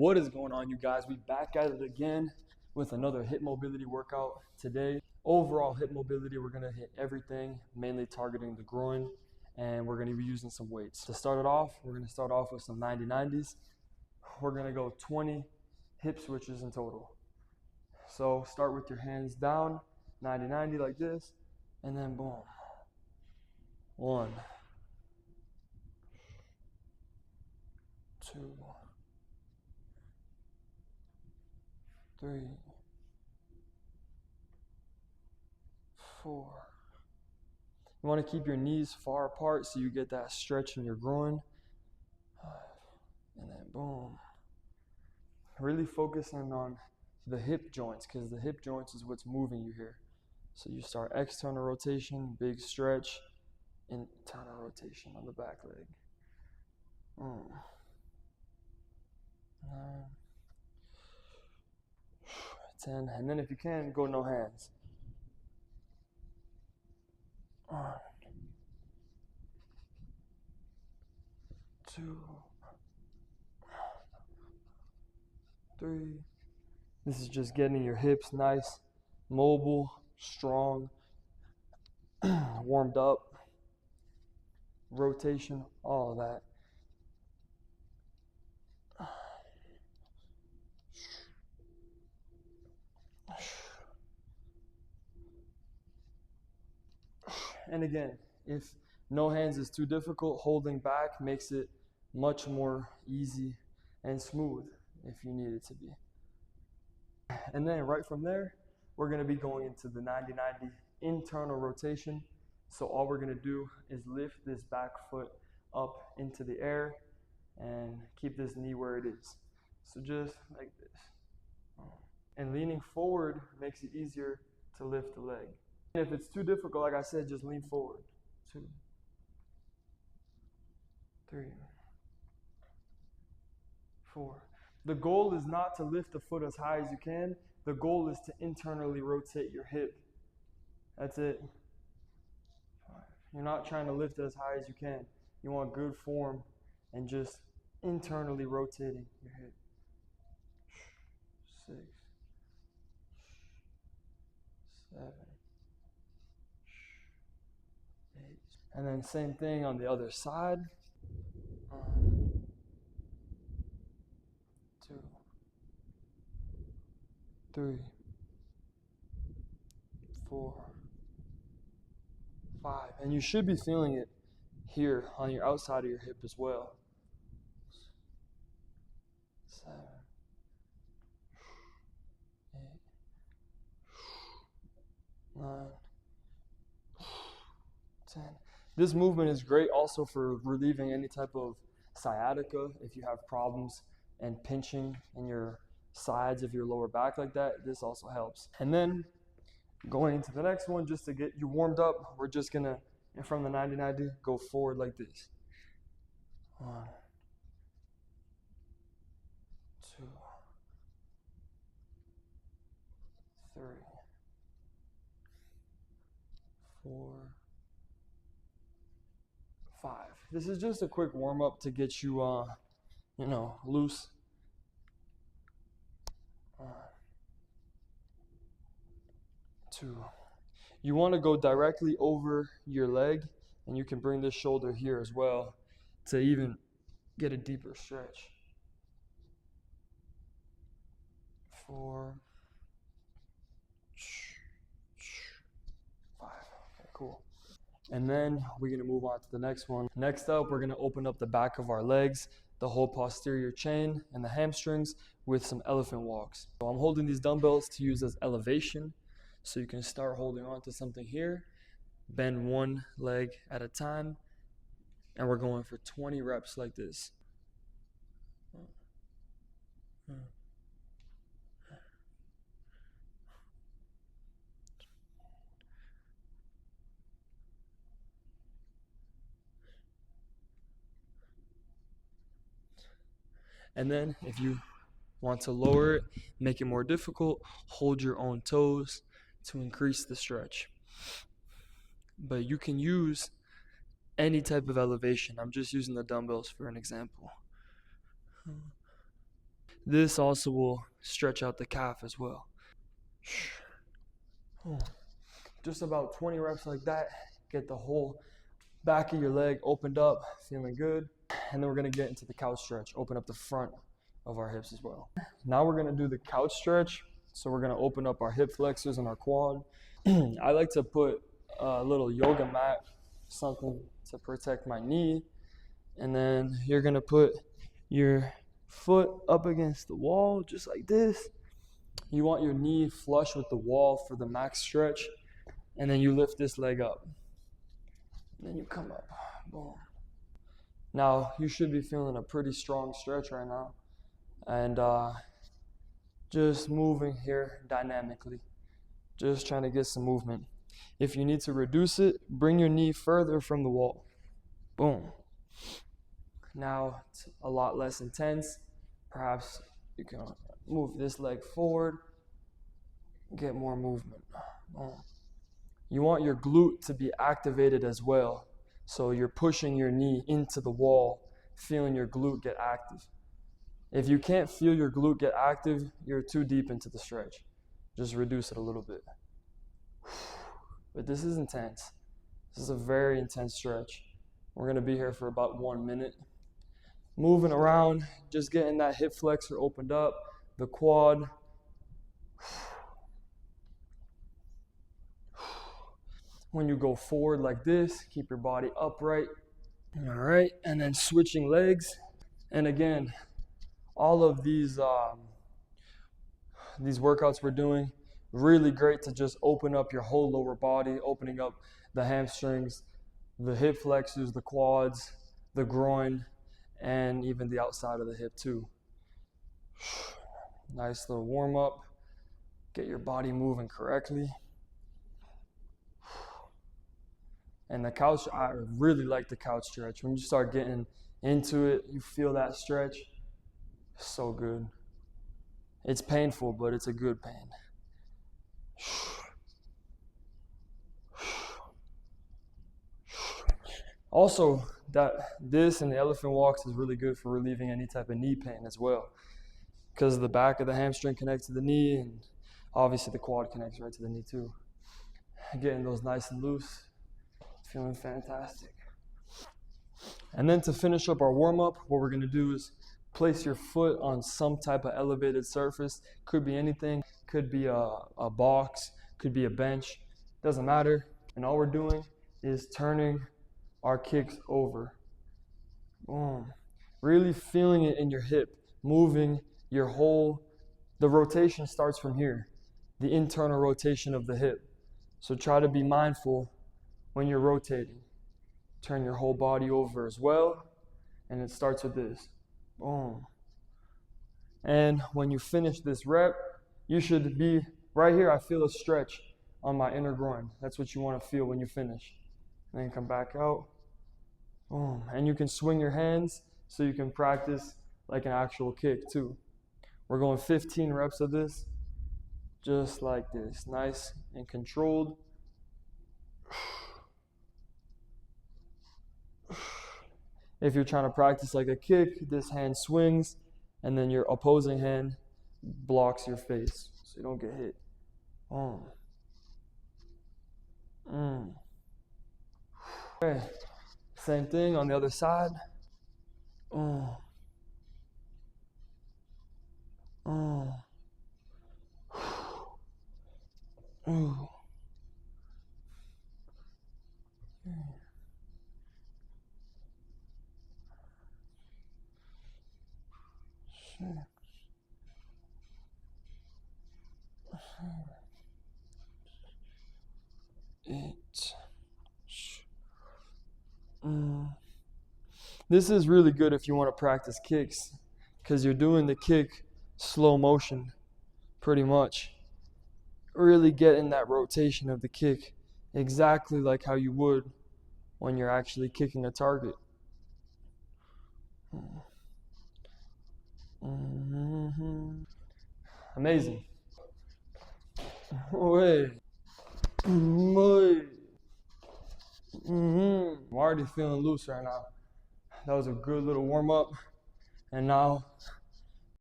What is going on, you guys? We back at it again with another hip mobility workout today. Overall hip mobility, we're gonna hit everything, mainly targeting the groin, and we're gonna be using some weights. To start it off, we're gonna start off with some 90-90s. We're gonna go 20 hip switches in total. So start with your hands down, 90-90 like this, and then boom. 1, 2, 3, 4. You want to keep your knees far apart so you get that stretch in your groin. 5, and then boom. Really focusing on the hip joints, because the hip joints is what's moving you here. So you start external rotation, big stretch, internal rotation on the back leg. 9, 10, and then if you can, go no hands. 1, 2, 3. This is just getting your hips nice, mobile, strong, warmed up, rotation, all of that. And again, if no hands is too difficult, holding back makes it much more easy and smooth if you need it to be. And then right from there, we're going to be going into the 90-90 internal rotation. So all we're going to do is lift this back foot up into the air and keep this knee where it is. So just like this. And leaning forward makes it easier to lift the leg. And if it's too difficult, like I said, just lean forward. 2, 3, 4. The goal is not to lift the foot as high as you can. The goal is to internally rotate your hip. That's it. 5. You're not trying to lift it as high as you can. You want good form and just internally rotating your hip. 6, 7, 8. And then same thing on the other side. 1, 2, 3, 4, 5. And you should be feeling it here on your outside of your hip as well. 7, 8, 9, 10. This movement is great also for relieving any type of sciatica if you have problems and pinching in your sides of your lower back like that. This also helps. And then going into the next one, just to get you warmed up, we're just gonna, from the 90-90, go forward like this. 1, 2, 3, 4, 5. This is just a quick warm up to get you, loose. 1, 2. You want to go directly over your leg, and you can bring this shoulder here as well to even get a deeper stretch. 4, 5. Okay, cool. And then we're going to move on to the next one. Next up, we're going to open up the back of our legs, the whole posterior chain and the hamstrings with some elephant walks. So I'm holding these dumbbells to use as elevation. So you can start holding on to something here, bend one leg at a time, and we're going for 20 reps like this. And then if you want to lower it, make it more difficult, hold your own toes to increase the stretch. But you can use any type of elevation. I'm just using the dumbbells for an example. this also will stretch out the calf as well. Just about 20 reps like that. Get the whole back of your leg opened up, feeling good. And then we're gonna get into the couch stretch, open up the front of our hips as well. Now we're gonna do the couch stretch. So we're gonna open up our hip flexors and our quad. I like to put a little yoga mat, something to protect my knee. And then you're gonna put your foot up against the wall, just like this. You want your knee flush with the wall for the max stretch. And then you lift this leg up. And then you come up, boom. Now, you should be feeling a pretty strong stretch right now. And just moving here dynamically. Just trying to get some movement. If you need to reduce it, bring your knee further from the wall. Boom. Now, it's a lot less intense. Perhaps you can move this leg forward. Get more movement. Boom. You want your glute to be activated as well. So you're pushing your knee into the wall, feeling your glute get active. If you can't feel your glute get active, you're too deep into the stretch. Just reduce it a little bit. But this is intense. This is a very intense stretch. We're gonna be here for about 1 minute. Moving around, just getting that hip flexor opened up, the quad. When you go forward like this, keep your body upright. All right, and then switching legs. And again, all of these workouts we're doing, really great to just open up your whole lower body, opening up the hamstrings, the hip flexors, the quads, the groin, and even the outside of the hip too. Nice little warm up. Get your body moving correctly. And the couch, I really like the couch stretch. When you start getting into it, you feel that stretch. So good. It's painful, but it's a good pain. Also, this and the elephant walks is really good for relieving any type of knee pain as well. Because the back of the hamstring connects to the knee, and obviously the quad connects right to the knee too. Getting those nice and loose. Feeling fantastic. And then to finish up our warm-up, what we're gonna do is place your foot on some type of elevated surface. Could be anything, could be a box, could be a bench, doesn't matter. And all we're doing is turning our kicks over. Boom. Really feeling it in your hip, moving your the rotation starts from here, the internal rotation of the hip. So try to be mindful when you're rotating. Turn your whole body over as well. And it starts with this. Boom. And when you finish this rep, you should be right here. I feel a stretch on my inner groin. That's what you want to feel when you finish. And then come back out. Boom. And you can swing your hands so you can practice like an actual kick too. We're going 15 reps of this. Just like this. Nice and controlled. If you're trying to practice like a kick, this hand swings, and then your opposing hand blocks your face so you don't get hit. Okay, same thing on the other side. This is really good if you want to practice kicks, because you're doing the kick slow motion pretty much. Really getting that rotation of the kick exactly like how you would when you're actually kicking a target. Amazing. Wait. I'm already feeling loose right now. That was a good little warm up. And now